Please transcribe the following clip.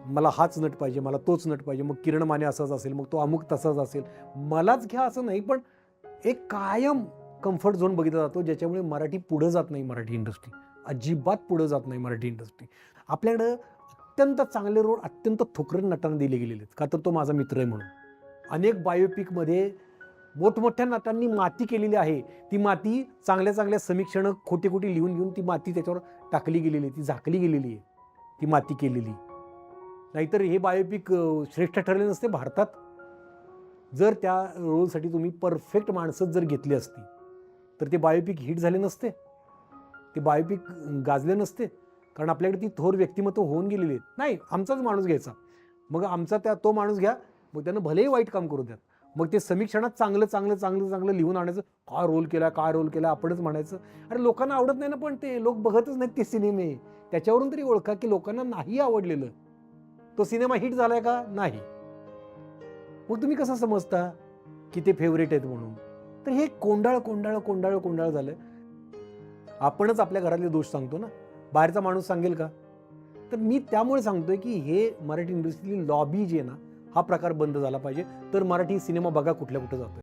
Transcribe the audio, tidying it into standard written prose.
मला हाच नट पाहिजे, मला तोच नट पाहिजे, मग किरण माने असाच असेल, मग तो अमुक तसाच असेल, मलाच घ्या असं नाही. पण एक कायम कम्फर्ट झोन बघितला जातो, ज्याच्यामुळे मराठी पुढं जात नाही. मराठी इंडस्ट्री अजिबात पुढं जात नाही. मराठी इंडस्ट्री आपल्याकडं अत्यंत चांगले रोल अत्यंत थोकरट नटांना दिले गेलेले आहेत, का तर तो माझा मित्र आहे म्हणून. अनेक बायोपिकमध्ये मोठमोठ्या नटांनी माती केलेली आहे. ती माती चांगल्या चांगल्या समीक्षणं खोटी खोटी लिहून घेऊन ती माती त्याच्यावर टाकली गेलेली आहे, ती झाकली गेलेली आहे, ती माती केलेली. नाहीतर हे बायोपिक श्रेष्ठ ठरले नसते भारतात. जर त्या रोलसाठी तुम्ही परफेक्ट माणसंच जर घेतली असती तर ते बायोपिक हिट झाले नसते, ते बायोपिक गाजले नसते. कारण आपल्याकडे ती थोर व्यक्तिमत्व होऊन गेलेली आहेत. नाही, आमचाच माणूस घ्यायचा, मग आमचा तो माणूस घ्या, मग त्यानं भलेही वाईट काम करू द्यात, मग ते समीक्षणात चांगलं चांगलं चांगलं चांगलं लिहून आणायचं. काय रोल केला, काय रोल केला, आपणच म्हणायचं. अरे लोकांना आवडत नाही ना, पण ते लोक बघतच नाहीत ते सिनेमे. त्याच्यावरून तरी ओळखा की लोकांना नाही आवडलेलं. तो सिनेमा हिट झालाय का नाही, मग तुम्ही कसं समजता की ते फेवरेट आहेत म्हणून. तर हे कोंडाळ कोंडाळ कोंडाळ कोंडाळ झालं. आपणच आपल्या घरातले दोष सांगतो ना, बाहेरचा माणूस सांगेल का? तर मी त्यामुळे सांगतोय की हे मराठी इंडस्ट्रीतली लॉबी जी आहे ना, हा प्रकार बंद झाला पाहिजे. तर मराठी सिनेमा बघा कुठल्या कुठं जातोय.